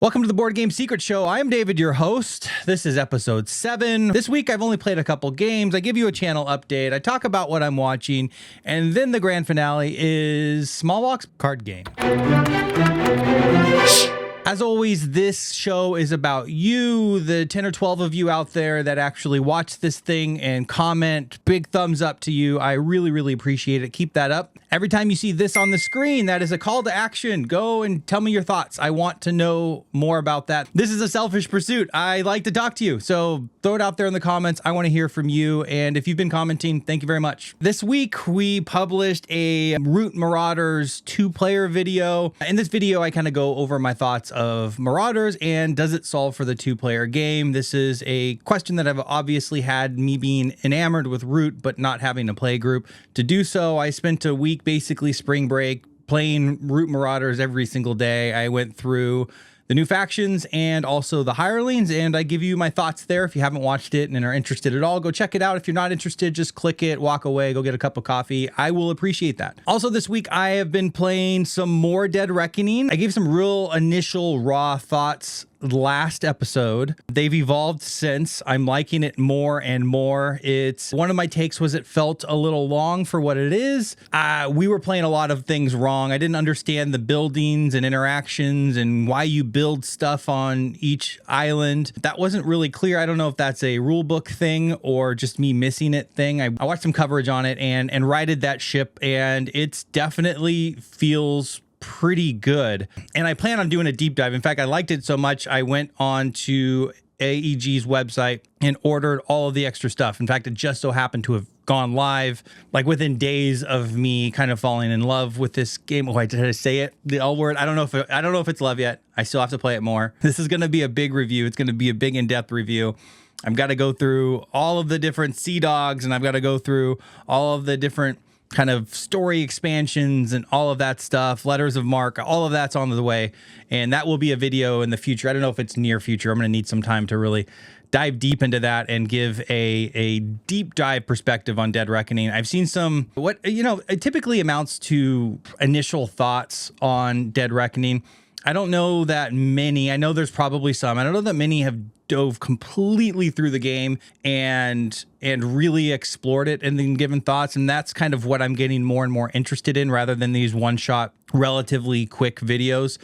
Welcome to the Board Game Secret Show. I'm David, your host. This is episode 7. This week, I've only played a couple games. I give you a channel update. I talk about what I'm watching. And then the grand finale is Small Box Card Game. As always, this show is about you, the 10 or 12 of you out there that actually watch this thing and comment. Big thumbs up to you. I really, really appreciate it. Keep that up. Every time you see this on the screen, that is a call to action. Go and tell me your thoughts. I want to know more about that. This is a selfish pursuit. I like to talk to you. So throw it out there in the comments. I want to hear from you. And if you've been commenting, thank you very much. This week, we published a Root Marauders 2-player video. In this video, I kind of go over my thoughts of Marauders and does it solve for the 2-player game. This is a question that I've obviously had, me being enamored with Root, but not having a play group to do so. I spent a week, basically spring break, playing Root Marauders every single day. I went through the new factions and also the hirelings, and I give you my thoughts there. If you haven't watched it and are interested at all, go check it out. If you're not interested, just click it, walk away, go get a cup of coffee. I will appreciate that. Also this week, I have been playing some more Dead Reckoning. I gave some real initial raw thoughts last episode. They've evolved since. I'm liking it more and more. It's one of my takes was it felt a little long for what it is. We were playing a lot of things wrong. I didn't understand the buildings and interactions and why you build stuff on each island. That wasn't really clear. I don't know if that's a rule book thing or just me missing it thing. I watched some coverage on it and righted that ship, and it's definitely feels pretty good. And I plan on doing a deep dive. In fact, I liked it so much, I went on to AEG's website and ordered all of the extra stuff. In fact, it just so happened to have gone live like within days of me kind of falling in love with this game. Oh, did I say it? The L word. I don't know if it's love yet. I still have to play it more. This is going to be a big review. It's going to be a big in-depth review. I've got to go through all of the different sea dogs, and I've got to go through all of the different kind of story expansions and all of that stuff, letters of marque, all of that's on the way. And that will be a video in the future. I don't know if it's near future. I'm going to need some time to really dive deep into that and give a deep dive perspective on Dead Reckoning. I've seen some, it typically amounts to initial thoughts on Dead Reckoning. I don't know that many, I know there's probably some, I don't know that many have dove completely through the game and really explored it and then given thoughts. And that's kind of what I'm getting more and more interested in, rather than these one-shot, relatively quick videos,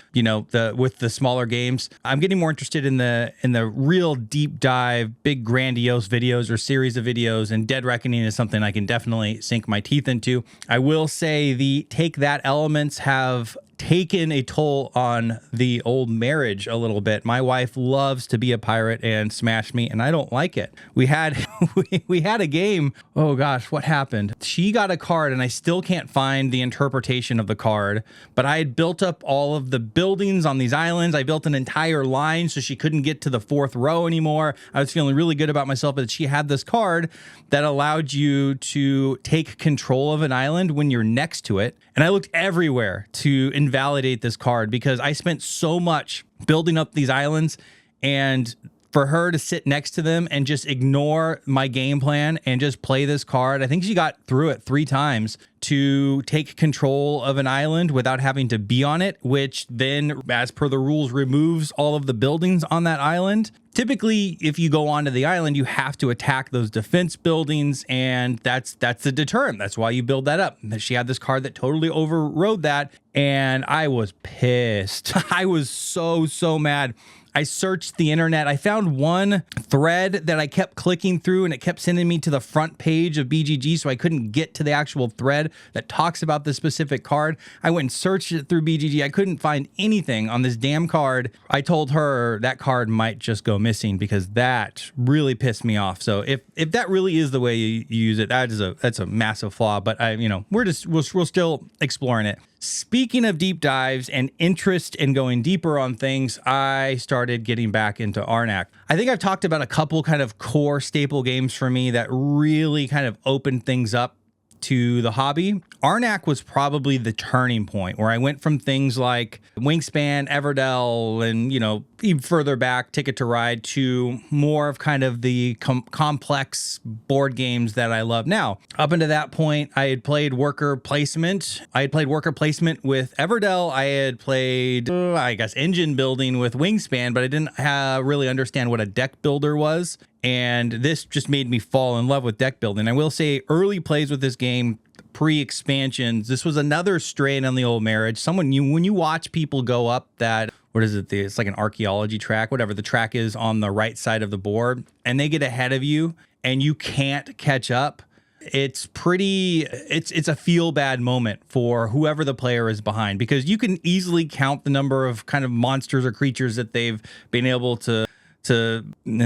with the smaller games. I'm getting more interested in the real deep dive, big grandiose videos or series of videos, and Dead Reckoning is something I can definitely sink my teeth into. I will say the take that elements have taken a toll on the old marriage a little bit. My wife loves to be a pirate and smash me, and I don't like it. We had we had a game. Oh gosh, what happened? She got a card, and I still can't find the interpretation of the card, but I had built up all of the buildings on these islands. I built an entire line so she couldn't get to the 4th row anymore. I was feeling really good about myself, but she had this card that allowed you to take control of an island when you're next to it. And I looked everywhere to invalidate this card because I spent so much building up these islands, and for her to sit next to them and just ignore my game plan and just play this card. I think she got through it 3 times to take control of an island without having to be on it, which then, as per the rules, removes all of the buildings on that island. Typically, if you go onto the island, you have to attack those defense buildings, and that's the deterrent. That's why you build that up. She had this card that totally overrode that, and I was pissed. I was so mad. I searched the internet. I found one thread that I kept clicking through, and it kept sending me to the front page of BGG, so I couldn't get to the actual thread that talks about the specific card. I went and searched it through BGG. I couldn't find anything on this damn card. I told her that card might just go missing because that really pissed me off. So if that really is the way you use it, that's a massive flaw. But we're still exploring it. Speaking of deep dives and interest in going deeper on things, I started getting back into Arnak. I think I've talked about a couple kind of core staple games for me that really kind of opened things up to the hobby, Arnak was probably the turning point where I went from things like Wingspan, Everdell, and, you know, even further back, Ticket to Ride, to more of kind of the complex board games that I love now. Up until that point, I had played worker placement. with Everdell. I had played, I guess, engine building with Wingspan, but I didn't really understand what a deck builder was. And this just made me fall in love with deck building. I will say early plays with this game, pre-expansions, this was another strain on the old marriage. When you watch people go up that, what is it? It's like an archaeology track, whatever the track is on the right side of the board, and they get ahead of you and you can't catch up. It's a feel bad moment for whoever the player is behind, because you can easily count the number of kind of monsters or creatures that they've been able to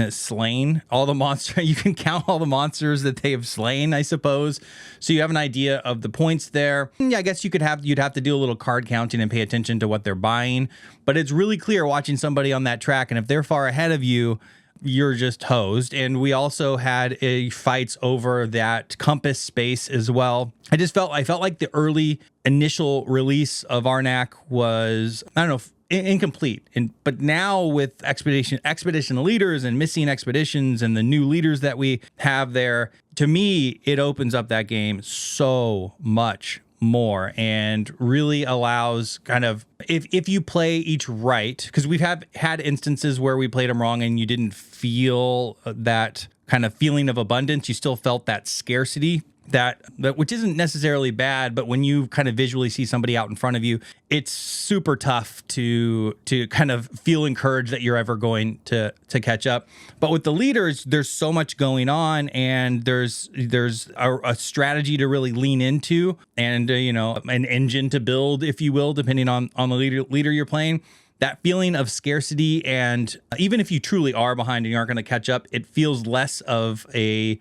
slain. All the monsters, you can count all the monsters that they have slain, I suppose. So you have an idea of the points there. Yeah, I guess you'd have to do a little card counting and pay attention to what they're buying. But it's really clear watching somebody on that track, and if they're far ahead of you, you're just hosed. And we also had fights over that compass space as well. I felt like the early initial release of Arnak was, I don't know, incomplete. But now with expedition leaders and missing expeditions and the new leaders that we have there, to me, it opens up that game so much more and really allows kind of, if you play each right, because we've had instances where we played them wrong and you didn't feel that kind of feeling of abundance, you still felt that scarcity, that which isn't necessarily bad, but when you kind of visually see somebody out in front of you, it's super tough to kind of feel encouraged that you're ever going to catch up. But with the leaders, there's so much going on, and there's a strategy to really lean into, and an engine to build, if you will, depending on the leader you're playing. That feeling of scarcity, and even if you truly are behind and you aren't going to catch up, it feels less of a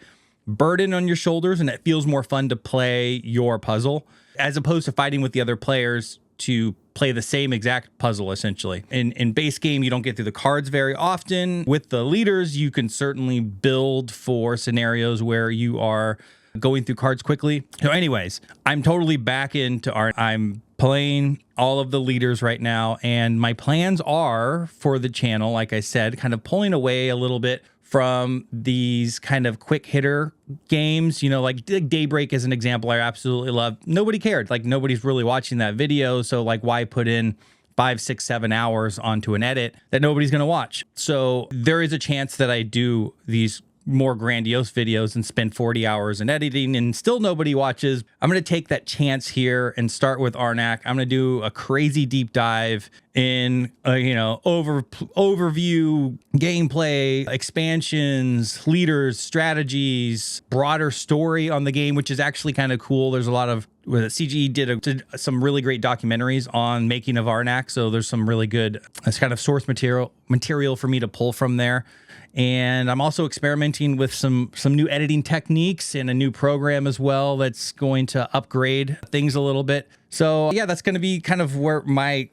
burden on your shoulders, and it feels more fun to play your puzzle as opposed to fighting with the other players to play the same exact puzzle. Essentially, in base game, you don't get through the cards very often. With the leaders, you can certainly build for scenarios where you are going through cards quickly. So anyways, I'm totally back into art. I'm playing all of the leaders right now, and my plans are for the channel, like I said, kind of pulling away a little bit from these kind of quick hitter games, like Daybreak is an example I absolutely love. Nobody cared. Like, nobody's really watching that video. So like, why put in 5, 6, 7 hours onto an edit that nobody's going to watch? So there is a chance that I do these more grandiose videos and spend 40 hours in editing and still nobody watches. I'm going to take that chance here and start with Arnak. I'm going to do a crazy deep dive in overview, gameplay, expansions, leaders, strategies, broader story on the game, which is actually kind of cool. There's a lot of CGE did some really great documentaries on making of Arnak, so there's some really good kind of source material for me to pull from there. And I'm also experimenting with some new editing techniques and a new program as well that's going to upgrade things a little bit. So yeah, that's going to be kind of where my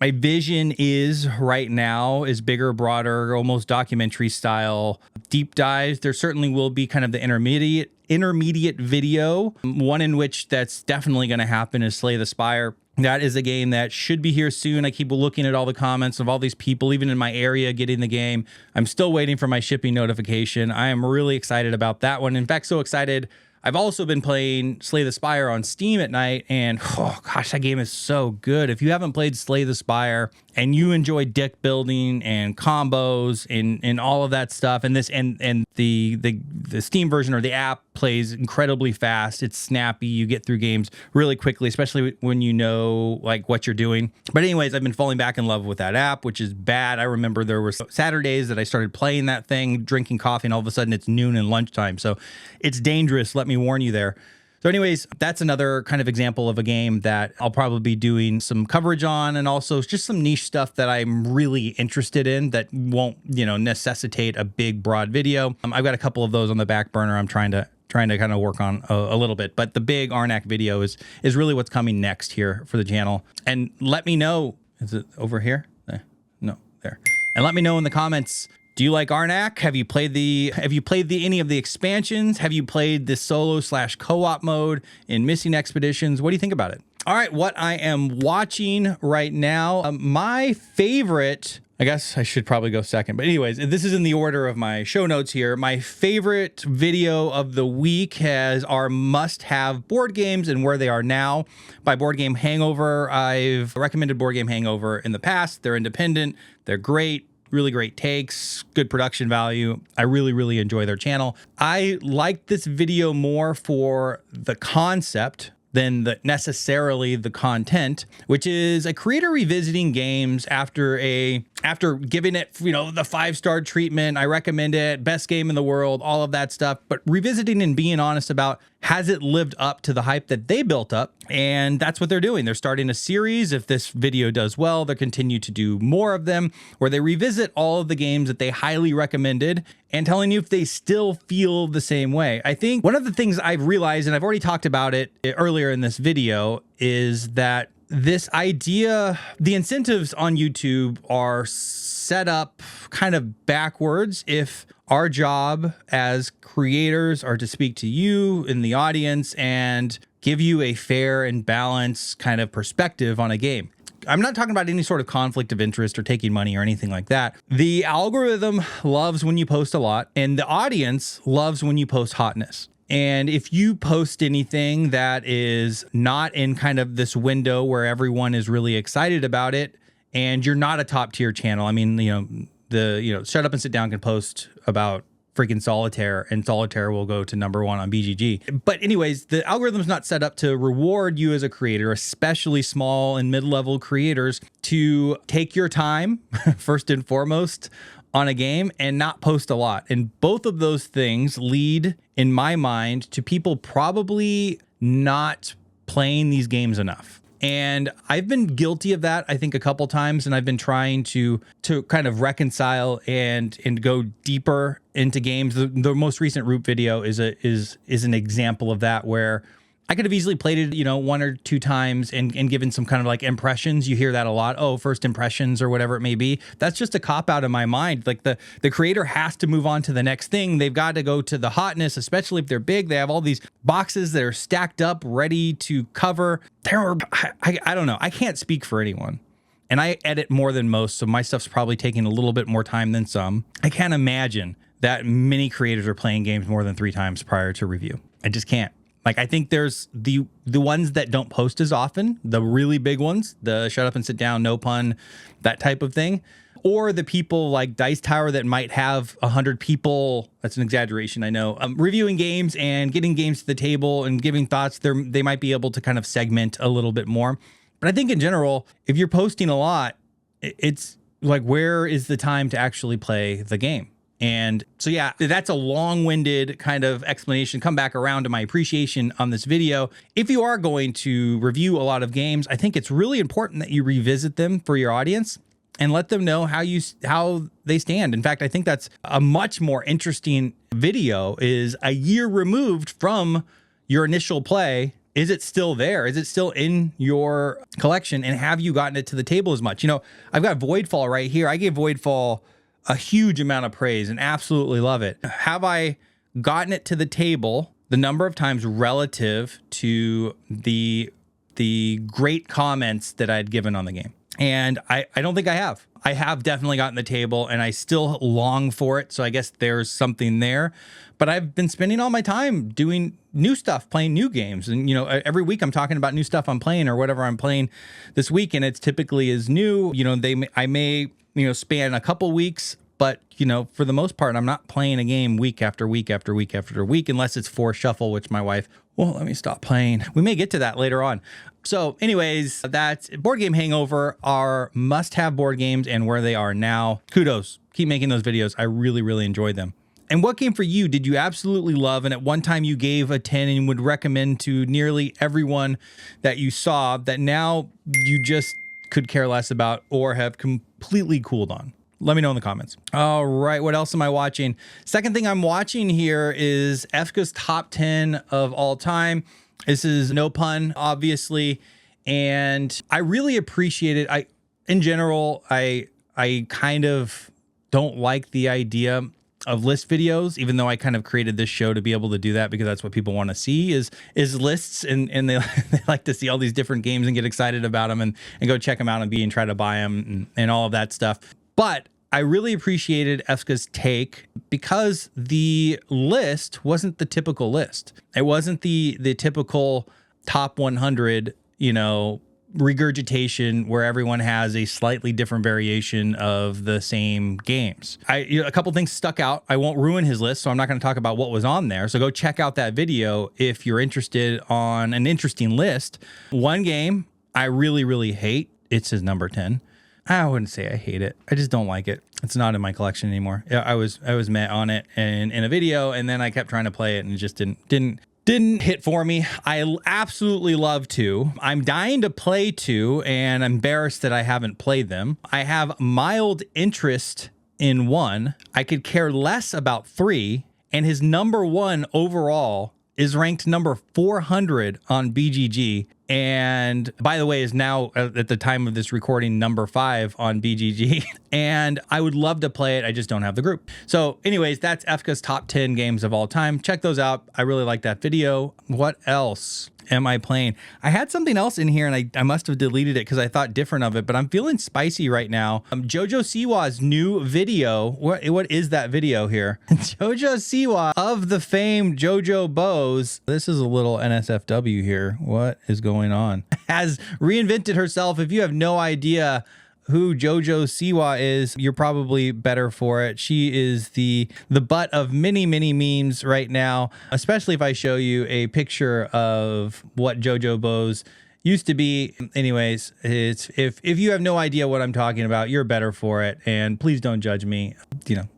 vision is right now, is bigger, broader, almost documentary style deep dives. There certainly will be kind of the intermediate video. One in which that's definitely going to happen is Slay the Spire. That is a game that should be here soon. I keep looking at all the comments of all these people, even in my area, getting the game. I'm still waiting for my shipping notification. I am really excited about that one. In fact, so excited, I've also been playing Slay the Spire on Steam at night, and oh gosh, that game is so good. If you haven't played Slay the Spire and you enjoy deck building and combos and all of that stuff, and the Steam version or the app plays incredibly fast. It's snappy. You get through games really quickly, especially when you know like what you're doing. But anyways, I've been falling back in love with that app, which is bad. I remember there were Saturdays that I started playing that thing, drinking coffee, and all of a sudden it's noon and lunchtime. So it's dangerous. Let me warn you there. So anyways, that's another kind of example of a game that I'll probably be doing some coverage on, and also just some niche stuff that I'm really interested in that won't, necessitate a big broad video. I've got a couple of those on the back burner I'm trying to kind of work on a little bit, but the big Arnak video is really what's coming next here for the channel. And let me know, is it over here? No, there. And let me know in the comments Do you like Arnak? Have you played any of the expansions? Have you played the solo/co-op mode in Missing Expeditions? What do you think about it? All right, what I am watching right now, my favorite, I guess I should probably go second, but anyways, this is in the order of my show notes here. My favorite video of the week has our must-have board games and where they are now by Board Game Hangover. I've recommended Board Game Hangover in the past. They're independent. They're great. Really great takes, good production value. I really, really enjoy their channel. I liked this video more for the concept than necessarily the content, which is a creator revisiting games after giving it, the 5-star treatment. I recommend it, best game in the world, all of that stuff, but revisiting and being honest about, has it lived up to the hype that they built up? And that's what they're doing. They're starting a series. If this video does well, they'll continue to do more of them where they revisit all of the games that they highly recommended and telling you if they still feel the same way. I think one of the things I've realized, and I've already talked about it earlier in this video, is that this idea, the incentives on YouTube are set up kind of backwards. If our job as creators are to speak to you in the audience and give you a fair and balanced kind of perspective on a game. I'm not talking about any sort of conflict of interest or taking money or anything like that. The algorithm loves when you post a lot, and the audience loves when you post hotness. And if you post anything that is not in kind of this window where everyone is really excited about it, and you're not a top tier channel, I mean, Shut Up and Sit Down can post about freaking Solitaire, and Solitaire will go to #1 on BGG. But anyways, the algorithm's not set up to reward you as a creator, especially small and mid-level creators, to take your time, first and foremost, on a game and not post a lot. And both of those things lead, in my mind, to people probably not playing these games enough. And I've been guilty of that, I think, a couple times, and I've been trying to kind of reconcile and go deeper into games. The most recent Root video is an example of that, where I could have easily played it, 1 or 2 times and given some kind of like impressions. You hear that a lot. Oh, first impressions or whatever it may be. That's just a cop out in my mind. Like the creator has to move on to the next thing. They've got to go to the hotness, especially if they're big. They have all these boxes that are stacked up, ready to cover. I don't know. I can't speak for anyone. And I edit more than most, so my stuff's probably taking a little bit more time than some. I can't imagine that many creators are playing games more than 3 times prior to review. I just can't. Like, I think there's the ones that don't post as often, the really big ones, the Shut Up and Sit Down, no pun, that type of thing. Or the people like Dice Tower that might have 100 people, that's an exaggeration, I know, reviewing games and getting games to the table and giving thoughts. They might be able to kind of segment a little bit more. But I think in general, if you're posting a lot, it's like, where is the time to actually play the game? And so, yeah, that's a long-winded kind of explanation. Come back around to my appreciation on this video. If you are going to review a lot of games, I think it's really important that you revisit them for your audience and let them know how they stand. In fact, I think that's a much more interesting video, is a year removed from your initial play. Is it still there? Is it still in your collection? And have you gotten it to the table as much? I've got Voidfall right here. I gave Voidfall a huge amount of praise and absolutely love it. Have I gotten it to the table the number of times relative to the great comments that I'd given on the game? And I don't think I have. I have definitely gotten the table, and I still long for it. So I guess there's something there. But I've been spending all my time doing new stuff, playing new games. And, every week I'm talking about new stuff I'm playing or whatever I'm playing this week. And it's typically is new. I may span a couple weeks, but for the most part, I'm not playing a game week after week after week after week, unless it's for shuffle, which my wife won't let me stop playing. We may get to that later on. So anyways, that's Board Game Hangover, our must-have board games and where they are now. Kudos. Keep making those videos. I really, really enjoyed them. And what game for you did you absolutely love, and at one time you gave a 10 and would recommend to nearly everyone that you saw, that now you just could care less about or have completely cooled on? Let me know in the comments. All right, what else am I watching? Second thing I'm watching here is Efka's top 10 of all time. This is no pun, obviously, and I really appreciate it. In general, I kind of don't like the idea of list videos, even though I kind of created this show to be able to do that because that's what people want to see is lists, and they, they like to see all these different games and get excited about them and go check them out and try to buy them and all of that stuff. But I really appreciated Efka's take because the list wasn't the typical list. It wasn't the typical top 100, regurgitation where everyone has a slightly different variation of the same games. A couple things stuck out. I won't ruin his list, so I'm not going to talk about what was on there. So go check out that video if you're interested on an interesting list. One game I really, really hate. It's his number 10. I wouldn't say I hate it. I just don't like it. It's not in my collection anymore. I was met on it in a video, and then I kept trying to play it and it just didn't hit for me. I absolutely love 2. I'm dying to play 2, and I'm embarrassed that I haven't played them. I have mild interest in 1. I could care less about 3, and his number 1 overall is ranked number 400 on BGG. And by the way, is now at the time of this recording, number 5 on BGG. And I would love to play it. I just don't have the group. So anyways, that's Efka's top 10 games of all time. Check those out. I really like that video. What else am I playing? I had something else in here and I must have deleted it because I thought different of it, but I'm feeling spicy right now. Jojo Siwa's new video. What is that video here? Jojo Siwa of the famed Jojo Bows. This is a little NSFW here. What is going on? Has reinvented herself. If you have no idea who Jojo Siwa is, you're probably better for it. She is the butt of many memes right now, especially if I show you a picture of what Jojo Bows used to be. Anyways, it's if you have no idea what I'm talking about, you're better for it, and please don't judge me.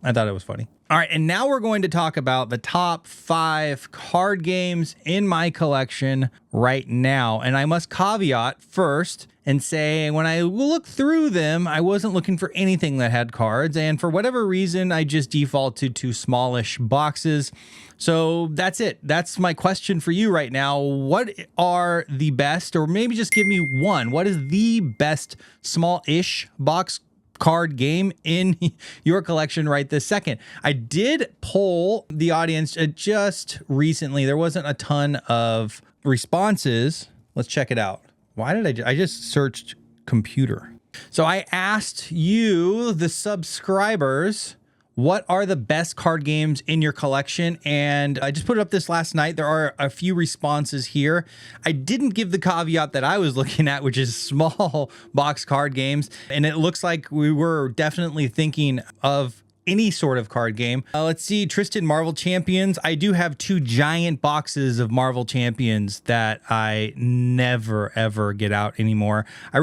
I thought it was funny. All right, and now we're going to talk about the top 5 card games in my collection right now. And I must caveat first and say, when I looked through them, I wasn't looking for anything that had cards. And for whatever reason, I just defaulted to smallish boxes. So that's it. That's my question for you right now. What are the best, or maybe just give me one, what is the best small-ish box card game in your collection right this second? I did poll the audience just recently. There wasn't a ton of responses. Let's check it out. Why did I just searched computer. So I asked you, the subscribers, what are the best card games in your collection? And I just put it up this last night. There are a few responses here. I didn't give the caveat that I was looking at, which is small box card games. And it looks like we were definitely thinking of any sort of card game. Let's see, Tristan, Marvel Champions. I do have 2 giant boxes of Marvel Champions that I never, ever get out anymore. I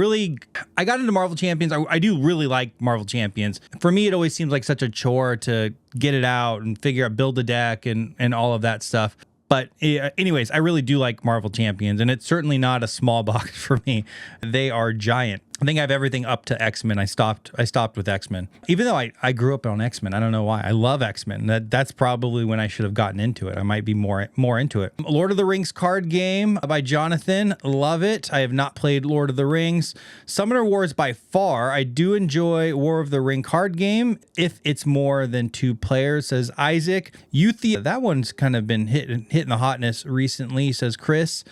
got into Marvel Champions. I do really like Marvel Champions. For me, it always seems like such a chore to get it out and figure out, build a deck and all of that stuff. But anyways, I really do like Marvel Champions, and it's certainly not a small box for me. They are giant. I think I have everything up to X-Men. I stopped with X-Men. Even though I grew up on X-Men. I don't know why. I love X-Men. That's probably when I should have gotten into it. I might be more into it. Lord of the Rings card game by Jonathan. Love it. I have not played Lord of the Rings. Summoner Wars by far. I do enjoy War of the Ring card game if it's more than 2 players, says Isaac. Euthia, that one's kind of been hitting the hotness recently, says Chris.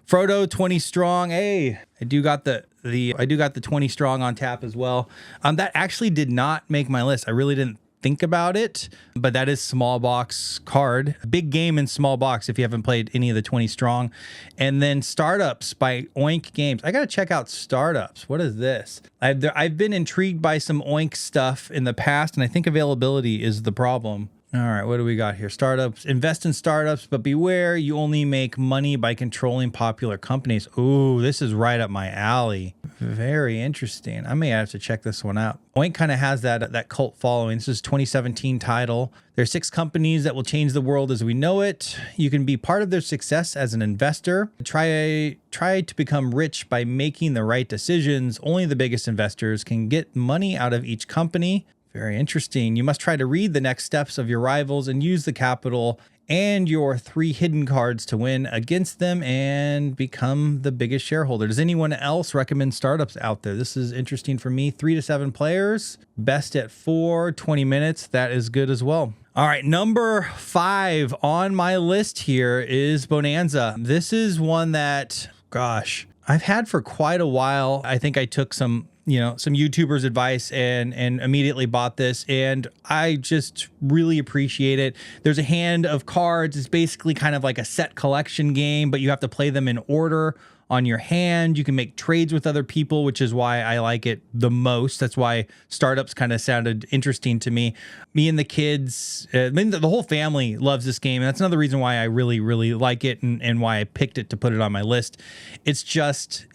Frodo 20 strong. Hey, I do got the 20 strong on tap as well. That actually did not make my list. I really didn't think about it, but that is small box card. Big game in small box if you haven't played any of the 20 strong. And then Startups by Oink Games. I got to check out Startups. What is this? I've been intrigued by some Oink stuff in the past, and I think availability is the problem. All right, what do we got here? Startups. Invest in startups, but beware, you only make money by controlling popular companies. Ooh, this is right up my alley. Very interesting. I may have to check this one out. Oink kind of has that cult following. This is 2017 title. There's 6 companies that will change the world as we know it. You can be part of their success as an investor. Try to become rich by making the right decisions. Only the biggest investors can get money out of each company. Very interesting. You must try to read the next steps of your rivals and use the capital and your 3 hidden cards to win against them and become the biggest shareholder. Does anyone else recommend startups out there? This is interesting for me. 3 to 7 players, best at 4, 20 minutes. That is good as well. All right, number 5 on my list here is Bohnanza. This is one that, gosh, I've had for quite a while. I think I took some YouTubers' advice and immediately bought this, and I just really appreciate it. There's a hand of cards. It's basically kind of like a set collection game, but you have to play them in order on your hand. You can make trades with other people, which is why I like it the most. That's why startups kind of sounded interesting to me. Me and the kids, the whole family loves this game. And that's another reason why I really, really like it and why I picked it to put it on my list. It's just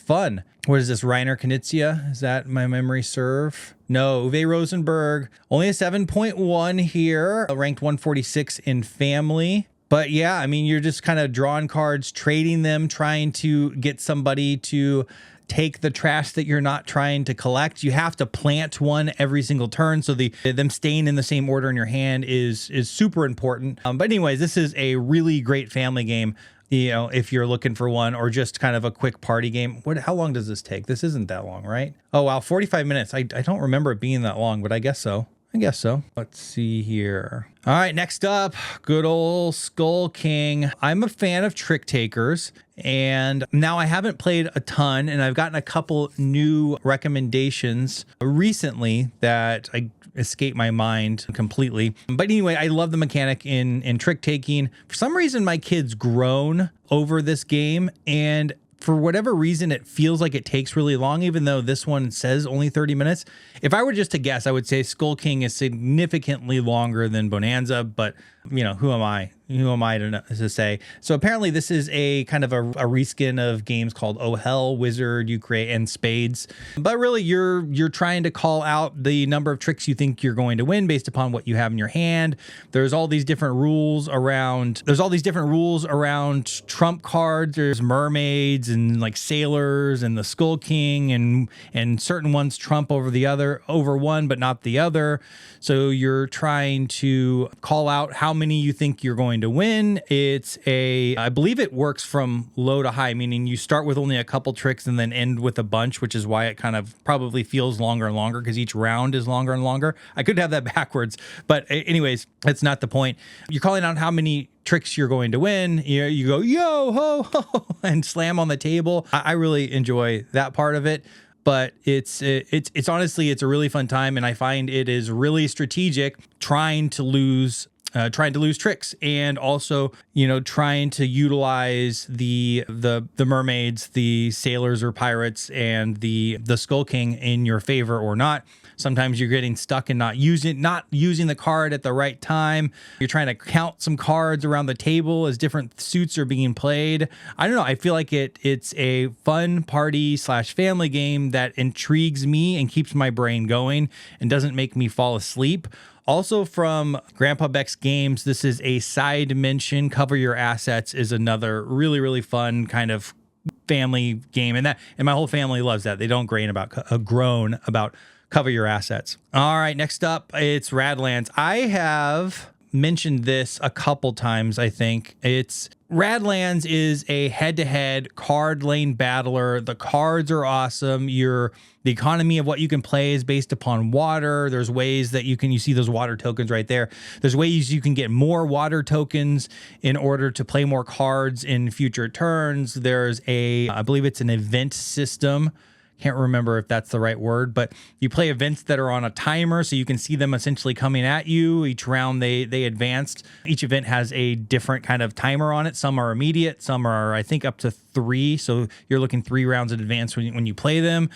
fun. What is this? Reiner Knizia? Is that my memory serve? No, Uwe Rosenberg. Only a 7.1 here, ranked 146 in family. But yeah, I mean, you're just kind of drawing cards, trading them, trying to get somebody to take the trash that you're not trying to collect. You have to plant one every single turn, so them staying in the same order in your hand is super important. But anyways, this is a really great family game. If you're looking for one, or just kind of a quick party game. How long does this take? This isn't that long, right? Oh wow, 45 minutes. I don't remember it being that long, but I guess so. Let's see here. All right, next up, good old Skull King. I'm a fan of trick takers, and now I haven't played a ton, and I've gotten a couple new recommendations recently that I escape my mind completely. But anyway, I love the mechanic in trick taking. For some reason, my kids groan over this game, and for whatever reason, it feels like it takes really long, even though this one says only 30 minutes. If I were just to guess, I would say Skull King is significantly longer than Bohnanza, but who am I? Who am I to say? So apparently this is a kind of a reskin of games called Oh Hell, Wizard, you create, and Spades. But really, you're trying to call out the number of tricks you think you're going to win based upon what you have in your hand. There's all these different rules around. Trump cards. There's mermaids and like sailors and the Skull King and certain ones trump over one, but not the other. So you're trying to call out how many you think you're going to win. I believe it works from low to high, meaning you start with only a couple tricks and then end with a bunch, which is why it kind of probably feels longer and longer because each round is longer and longer. I could have that backwards, but anyways, that's not the point. You're calling out how many tricks you're going to win. You go, yo, ho, ho, and slam on the table. I really enjoy that part of it. But it's honestly, it's a really fun time, and I find it is really strategic trying to lose tricks, and also trying to utilize the mermaids, the sailors or pirates, and the Skull King in your favor or not. Sometimes you're getting stuck and not using the card at the right time. You're trying to count some cards around the table as different suits are being played. I don't know. I feel like it's a fun party / family game that intrigues me and keeps my brain going and doesn't make me fall asleep. Also from Grandpa Beck's Games, this is a side mention. Cover Your Assets is another really, really fun kind of family game, and my whole family loves that. They don't groan about Cover Your Assets. All right, next up, it's Radlands. I have mentioned this a couple times, I think. Radlands is a head-to-head card lane battler. The cards are awesome. The economy of what you can play is based upon water. There's ways that you see those water tokens right there. There's ways you can get more water tokens in order to play more cards in future turns. There's I believe it's an event system. Can't remember if that's the right word, but you play events that are on a timer, so you can see them essentially coming at you. Each round they advanced. Each event has a different kind of timer on it. Some are immediate, some are, I think, up to 3. So you're looking 3 rounds in advance when you play them.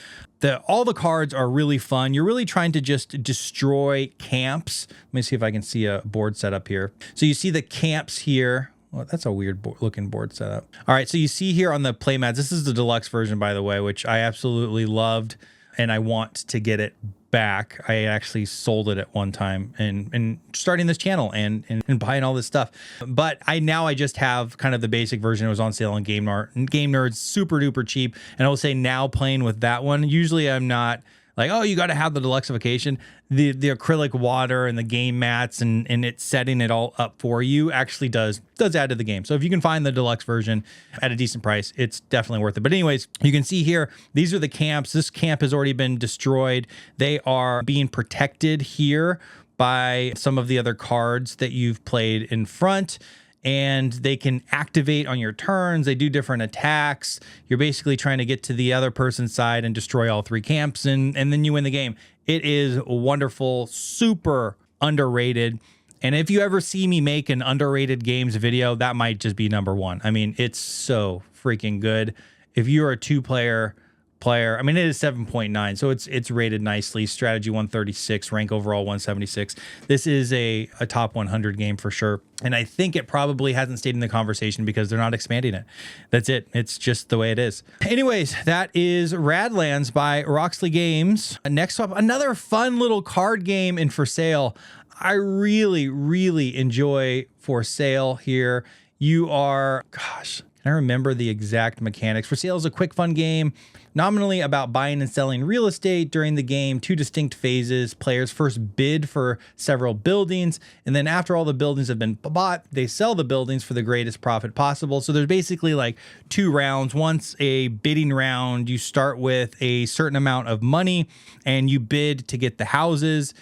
All the cards are really fun. You're really trying to just destroy camps. Let me see if I can see a board set up here. So you see the camps here. Well, that's a weird looking board setup. All right, so you see here on the playmats, this is the deluxe version, by the way, which I absolutely loved, and I want to get it back. I actually sold it at one time and starting this channel and buying all this stuff. But I just have kind of the basic version. It was on sale on Game Nerds, super duper cheap. And I will say now playing with that one, usually I'm not like, oh, you got to have the deluxification. The acrylic water and the game mats and it's setting it all up for you actually does add to the game. So if you can find the deluxe version at a decent price, it's definitely worth it. But anyways, you can see here, these are the camps. This camp has already been destroyed. They are being protected here by some of the other cards that you've played in front, and they can activate on your turns. They do different attacks. You're basically trying to get to the other person's side and destroy all 3 camps, and then you win the game. It is wonderful, super underrated. And if you ever see me make an underrated games video, that might just be number 1. I mean, it's so freaking good. If you're a 2-player player, I mean, it is 7.9, so it's rated nicely. Strategy 136, rank overall 176. This is a top 100 game for sure, and I think it probably hasn't stayed in the conversation because they're not expanding it. That's it. It's just the way it is. Anyways, that is Radlands by Roxley Games. Next up, another fun little card game in For Sale. I really enjoy For Sale here. You are, gosh, can I remember the exact mechanics? For Sale is a quick, fun game, nominally about buying and selling real estate. During the game, 2 distinct phases. Players first bid for several buildings, and then after all the buildings have been bought, they sell the buildings for the greatest profit possible. So there's basically like 2 rounds. Once a bidding round, you start with a certain amount of money, and you bid to get the houses.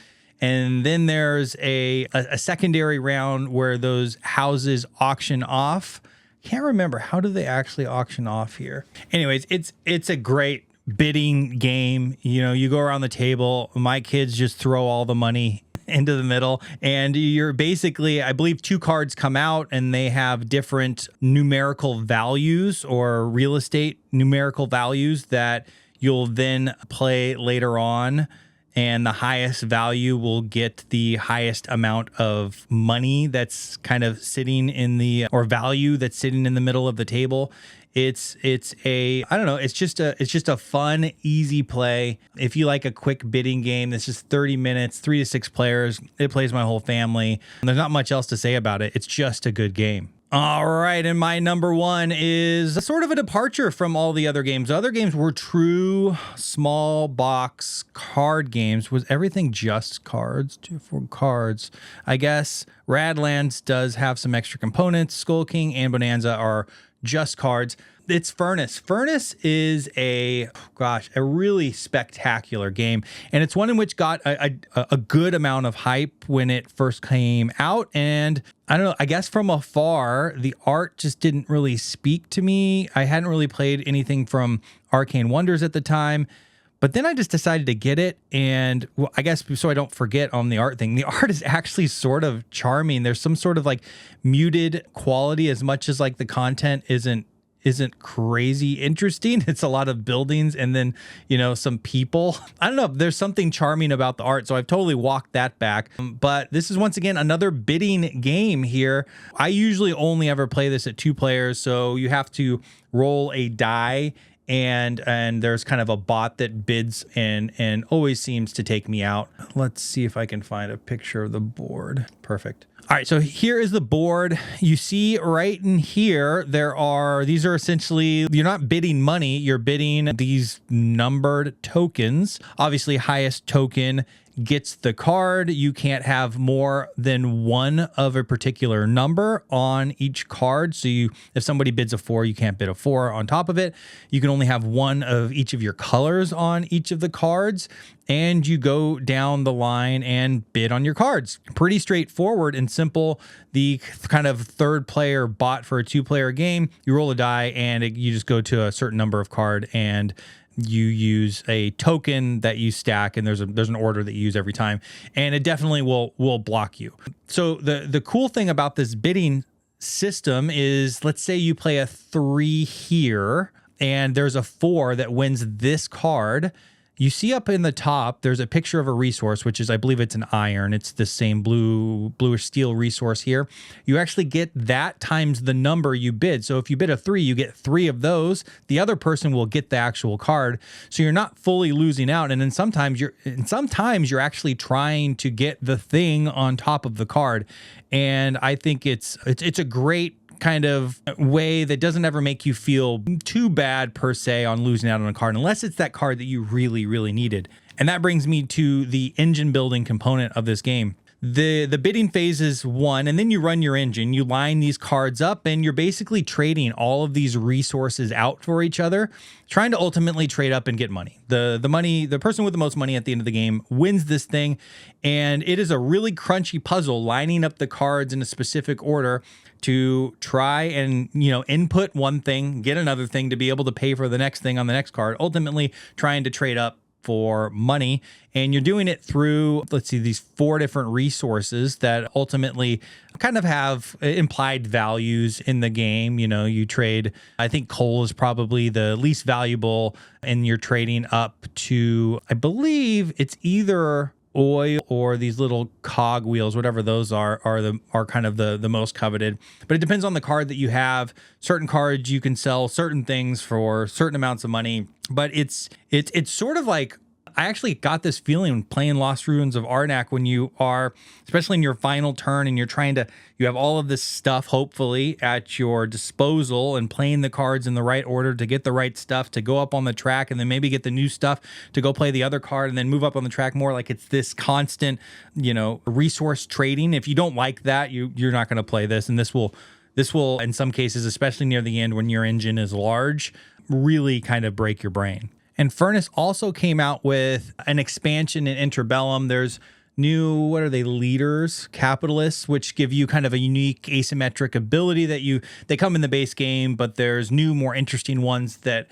And then there's a secondary round where those houses auction off. Can't remember, how do they actually auction off here? Anyways, it's a great bidding game. You know, you go around the table. My kids just throw all the money into the middle, and you're basically, I believe 2 cards come out and they have different numerical values or real estate numerical values that you'll then play later on. And the highest value will get the highest amount of money that's kind of sitting in the, or value that's sitting in the middle of the table. It's a, I don't know, it's just a fun, easy play. If you like a quick bidding game that's just 30 minutes, 3 to 6 players, it plays my whole family. There's not much else to say about it. It's just a good game. All right, and my number 1 is sort of a departure from all the other games. The other games were true small box card games. Was everything just cards? 2, 4 cards. I guess Radlands does have some extra components. Skull King and Bohnanza are just cards. It's Furnace. Furnace is a really spectacular game, and it's one in which got a good amount of hype when it first came out. And I don't know, I guess from afar, the art just didn't really speak to me. I hadn't really played anything from Arcane Wonders at the time. But then I just decided to get it, and well, I guess so I don't forget on the art thing, the art is actually sort of charming. There's some sort of like muted quality, as much as like the content isn't crazy interesting. It's a lot of buildings and then, you know, some people. I don't know. There's something charming about the art, so I've totally walked that back. But this is once again another bidding game here. I usually only ever play this at 2 players, so you have to roll a die. And there's kind of a bot that bids and always seems to take me out. Let's see if I can find a picture of the board. Perfect. All right, so here is the board. You see right in here, these are essentially, you're not bidding money, you're bidding these numbered tokens. Obviously, highest token gets the card. You can't have more than 1 of a particular number on each card. So if somebody bids a 4, you can't bid a 4 on top of it. You can only have 1 of each of your colors on each of the cards, and you go down the line and bid on your cards. Pretty straightforward and simple. The kind of 3rd player bot for a 2-player game, you roll a die and you just go to a certain number of card and you use a token that you stack, and there's an order that you use every time, and it definitely will block you. So the cool thing about this bidding system is, let's say you play a 3 here and there's a 4 that wins this card. You see up in the top, there's a picture of a resource, which is, I believe it's an iron. It's the same bluish steel resource here. You actually get that times the number you bid. So if you bid a 3, you get 3 of those. The other person will get the actual card. So you're not fully losing out. And then sometimes you're actually trying to get the thing on top of the card. And I think it's a great kind of way that doesn't ever make you feel too bad per se on losing out on a card, unless it's that card that you really needed. And that brings me to the engine building component of this game. The bidding phase is one, and then you run your engine. You line these cards up, and you're basically trading all of these resources out for each other, trying to ultimately trade up and get money. The person with the most money at the end of the game wins this thing, and it is a really crunchy puzzle lining up the cards in a specific order to try and, input one thing, get another thing to be able to pay for the next thing on the next card, ultimately trying to trade up for money. And you're doing it through, let's see, these 4 different resources that ultimately kind of have implied values in the game. You trade, I think coal is probably the least valuable, and you're trading up to, I believe it's either oil or these little cog wheels, whatever those are kind of the most coveted. But it depends on the card that you have. Certain cards you can sell certain things for certain amounts of money, but it's sort of like, I actually got this feeling playing Lost Ruins of Arnak when you are, especially in your final turn, and you have all of this stuff hopefully at your disposal, and playing the cards in the right order to get the right stuff to go up on the track, and then maybe get the new stuff to go play the other card and then move up on the track more. Like, it's this constant, resource trading. If you don't like that, you're not going to play this, and this will, in some cases, especially near the end when your engine is large, really kind of break your brain. And Furnace also came out with an expansion in Interbellum. There's new, what are they, leaders, capitalists, which give you kind of a unique asymmetric ability they come in the base game, but there's new, more interesting ones that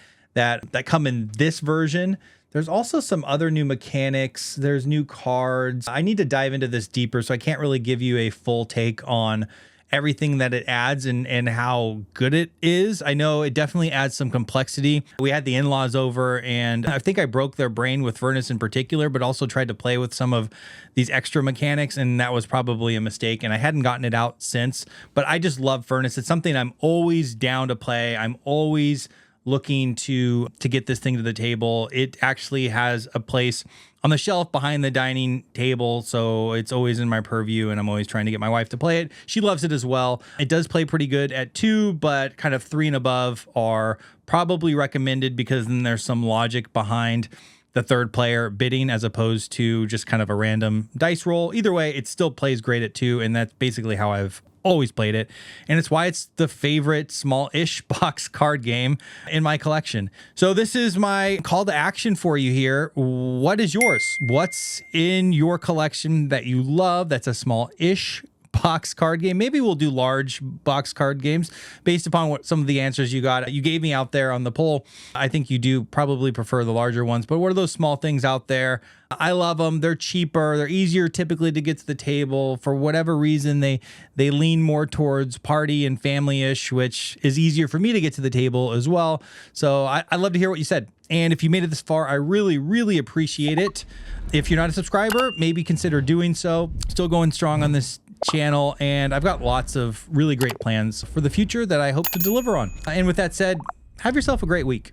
come in this version. There's also some other new mechanics. There's new cards. I need to dive into this deeper, so I can't really give you a full take on everything that it adds and how good it is. I know it definitely adds some complexity. We had the in-laws over, and I think I broke their brain with Furnace in particular, but also tried to play with some of these extra mechanics, and that was probably a mistake, and I hadn't gotten it out since. But I just love Furnace. It's something I'm always down to play. I'm always looking to get this thing to the table. It actually has a place on the shelf behind the dining table, so it's always in my purview, and I'm always trying to get my wife to play it. She loves it as well. It does play pretty good at 2, but kind of 3 and above are probably recommended, because then there's some logic behind the third player bidding as opposed to just kind of a random dice roll. Either way, it still plays great at 2, and that's basically how I've always played it, and it's why it's the favorite small-ish box card game in my collection. So this is my call to action for you here. What is yours? What's in your collection that you love that's a small-ish box card game? Maybe we'll do large box card games based upon what some of the answers you gave me out there on the poll. I think you do probably prefer the larger ones, but what are those small things out there? I love them. They're cheaper. They're easier typically to get to the table. For whatever reason, they lean more towards party and family-ish, which is easier for me to get to the table as well. So I'd love to hear what you said. And if you made it this far, I really, really appreciate it. If you're not a subscriber, maybe consider doing so. Still going strong on this channel, and I've got lots of really great plans for the future that I hope to deliver on. And with that said, have yourself a great week.